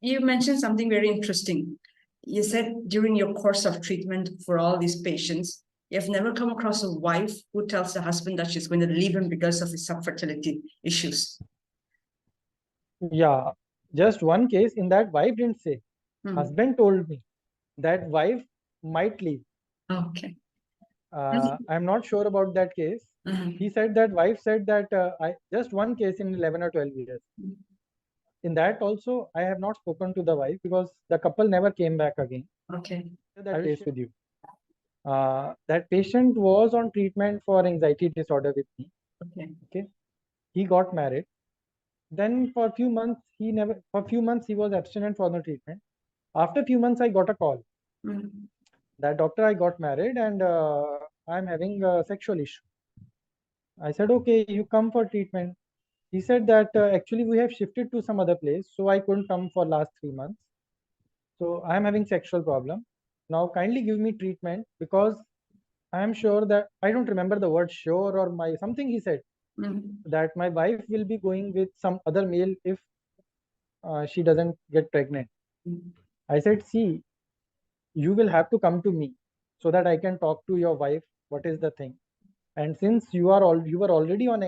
You mentioned something very interesting. You said during your course of treatment for all these patients, you've never come across a wife who tells the husband that she's going to leave him because of his subfertility issues. Yeah, just one case in that wife didn't say. Husband told me that wife might leave. Okay. I'm not sure about that case. He said that wife said that just one case in 11 or 12 years. In that also, I have not spoken to the wife because the couple never came back again. Okay. That case with you. That patient was on treatment for anxiety disorder with me. Okay. He got married. Then for a few months, he was abstinent for the treatment. After a few months, I got a call. That doctor, I got married and I'm having a sexual issue. I said, okay, you come for treatment. He said that actually we have shifted to some other place, so I couldn't come for last 3 months. So I am having sexual problem. Now kindly give me treatment because I am sure that I don't remember the word sure or my something he said that my wife will be going with some other male if she doesn't get pregnant. I said, see, you will have to come to me so that I can talk to your wife. What is the thing? And since you were already on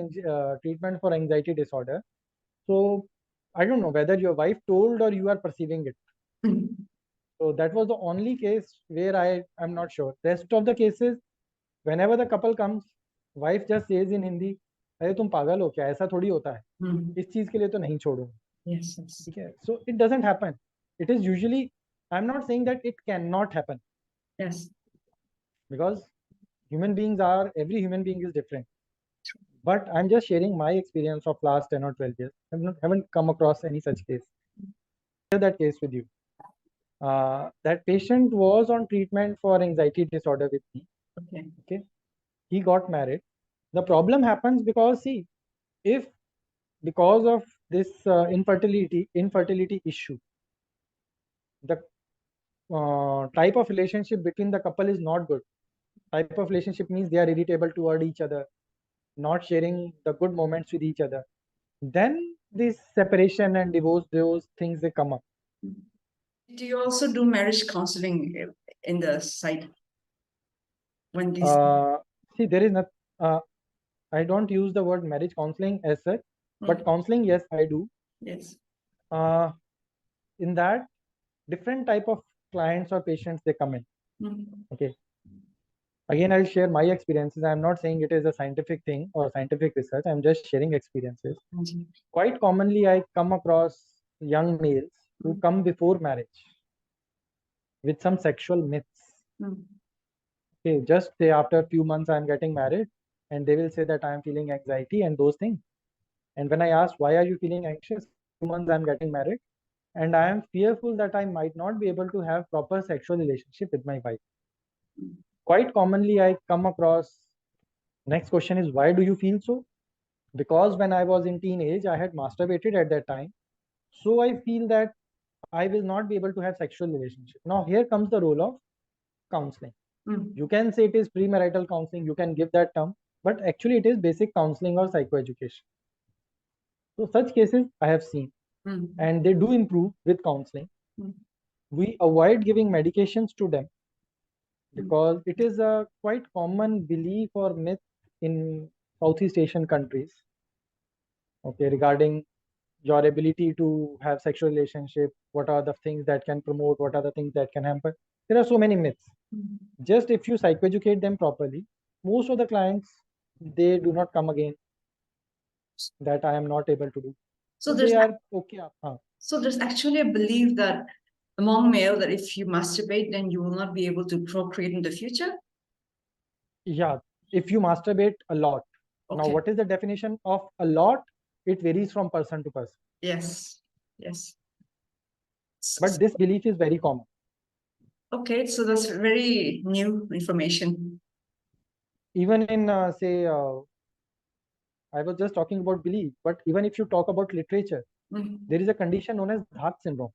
treatment for anxiety disorder, so I don't know whether your wife told or you are perceiving it. So that was the only case where I am not sure. Rest of the cases, whenever the couple comes, wife just says in Hindi, अरे तुम पागल हो क्या, ऐसा थोड़ी होता है, इस चीज के लिए तो नहीं छोड़ूंगा. Yes, yes. ठीक है. So it doesn't happen. It is usually, I'm not saying that it cannot happen. Yes. Because every human being is different. But I'm just sharing my experience of last 10 or 12 years. I haven't come across any such case. Share that case with you. That patient was on treatment for anxiety disorder with me. Okay. He got married. The problem happens because, see, if because of this infertility issue, the type of relationship between the couple is not good. Type of relationship means they are irritable toward each other, not sharing the good moments with each other. Then this separation and divorce, those things, they come up. Do you also do marriage counseling in the site? When these see, there is not. I don't use the word marriage counseling as such, but counseling, yes, I do. Yes. In that, different type of clients or patients they come in. Okay. Again, I'll share my experiences. I'm not saying it is a scientific thing or scientific research. I'm just sharing experiences. Quite commonly, I come across young males who come before marriage with some sexual myths. Okay, just say after a few months I'm getting married, and they will say that I'm feeling anxiety and those things. And when I ask why are you feeling anxious, 2 months I'm getting married, and I am fearful that I might not be able to have proper sexual relationship with my wife. Quite commonly, I come across. Next question is, why do you feel so? Because when I was in teenage, I had masturbated at that time. So I feel that I will not be able to have sexual relationship. Now here comes the role of counseling. You can say it is premarital counseling, you can give that term, but actually it is basic counseling or psychoeducation. So such cases I have seen, and they do improve with counseling. We avoid giving medications to them because it is a quite common belief or myth in Southeast Asian countries, okay, regarding your ability to have sexual relationship, what are the things that can promote, what are the things that can hamper. There are so many myths. Just if you psychoeducate them properly, most of the clients, they do not come again that I am not able to do. So they are okay. So there's actually a belief that among male that if you masturbate, then you will not be able to procreate in the future? Yeah, if you masturbate a lot. Now, what is the definition of a lot? It varies from person to person. Yes, yes. But this belief is very common. Okay, so that's very new information. Even in, say, I was just talking about belief, but even if you talk about literature, there is a condition known as Dhat syndrome.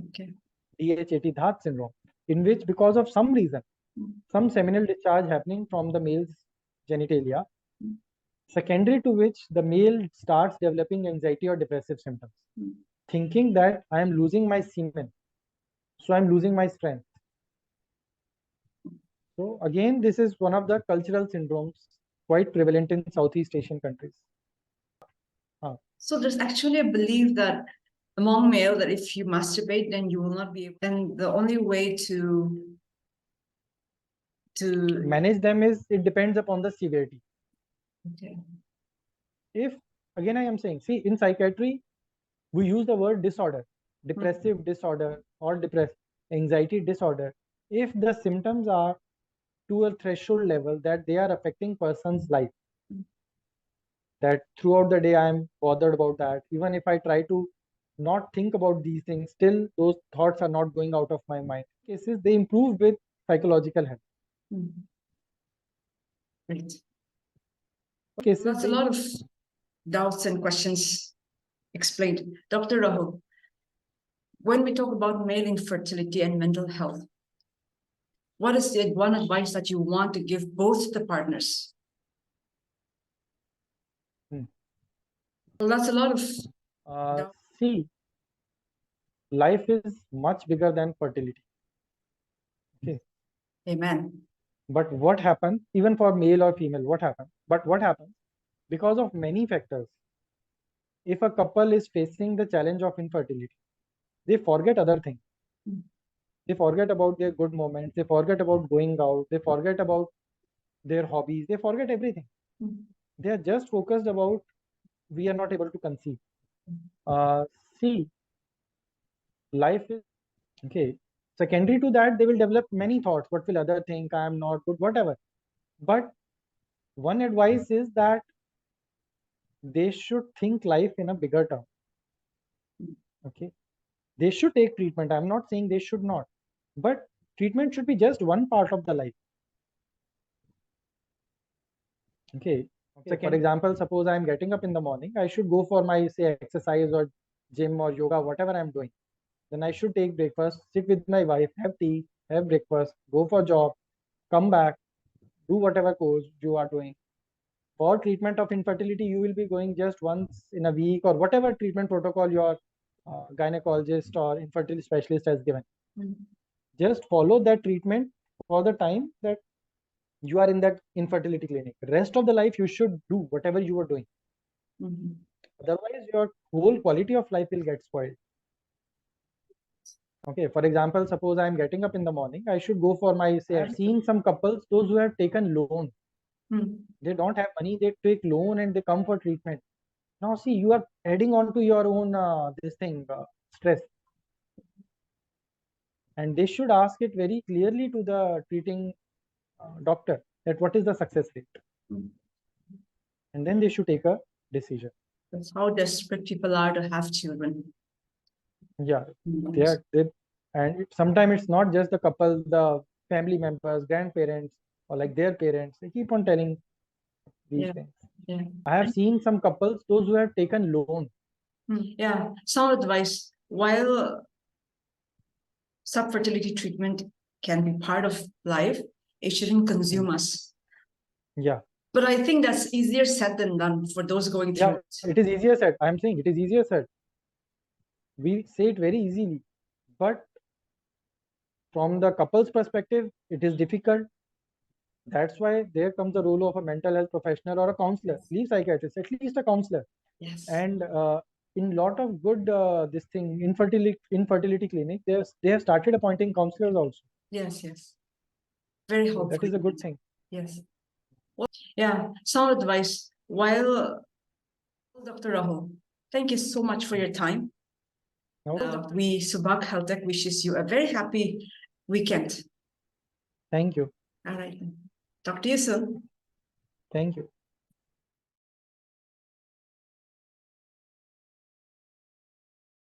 Okay. DHAT, Dhat syndrome, in which because of some reason, some seminal discharge happening from the male's genitalia, secondary to which the male starts developing anxiety or depressive symptoms. thinking that I am losing my semen, so I'm losing my strength. So again, this is one of the cultural syndromes quite prevalent in Southeast Asian countries. So there's actually a belief that among male that if you masturbate, then you will not be able, and the only way to manage them is it depends upon the severity. Okay. If again I am saying, see, in psychiatry, we use the word disorder, depressive disorder or anxiety disorder. If the symptoms are to a threshold level that they are affecting person's life, that throughout the day I am bothered about that, even if I try to not think about these things, still those thoughts are not going out of my mind. Cases they improve with psychological help. Right. Cases that's a lot of doubts and questions explained. Dr. Rahul, when we talk about male infertility and mental health, what is the one advice that you want to give both the partners? Well, that's a lot of see, life is much bigger than fertility. Okay. Amen. But what happens, even for male or female, what happens? But what happens? Because of many factors, if a couple is facing the challenge of infertility, they forget other things. They forget about their good moments. They forget about going out. They forget about their hobbies. They forget everything. They are just focused about we are not able to conceive. See, life is okay. Secondary to that, they will develop many thoughts. What will other think? I am not good, whatever. But one advice is that they should think life in a bigger term. Okay. They should take treatment. I'm not saying they should not. But treatment should be just one part of the life. Okay. So for example, suppose I'm getting up in the morning, I should go for my say exercise or gym or yoga, whatever I'm doing. Then I should take breakfast, sit with my wife, have tea, have breakfast, go for job, come back, do whatever course you are doing. For treatment of infertility, you will be going just once in a week or whatever treatment protocol your gynecologist or infertility specialist has given. Just follow that treatment for the time that you are in that infertility clinic. Rest of the life, you should do whatever you are doing. Otherwise, your whole quality of life will get spoiled. Okay, for example, suppose I am getting up in the morning, I should go for my, say, I've seen some couples, those who have taken loan. They don't have money, they take loan and they come for treatment. Now, see, you are adding on to your own stress. And they should ask it very clearly to the treating doctor that what is the success rate. And then they should take a decision. That's how desperate people are to have children. Yeah, and sometimes it's not just the couple, the family members, grandparents, or like their parents. They keep on telling these things. Yeah. I have seen some couples, those who have taken loan. Yeah, some advice. While subfertility treatment can be part of life, it shouldn't consume us. Yeah. But I think that's easier said than done for those going through it. It is easier said. I'm saying it is easier said. We say it very easily, but from the couple's perspective, it is difficult. That's why there comes the role of a mental health professional or a counselor, leave psychiatrist, at least a counselor. Yes. And in lot of good infertility clinic, they have started appointing counselors also. Yes, yes. Very helpful. That is a good thing. Yes. Well, yeah, some advice. While Dr. Rahul, thank you so much for your time. We Subak Health Tech wishes you a very happy weekend. Thank you. All right. Talk to you soon. Thank you.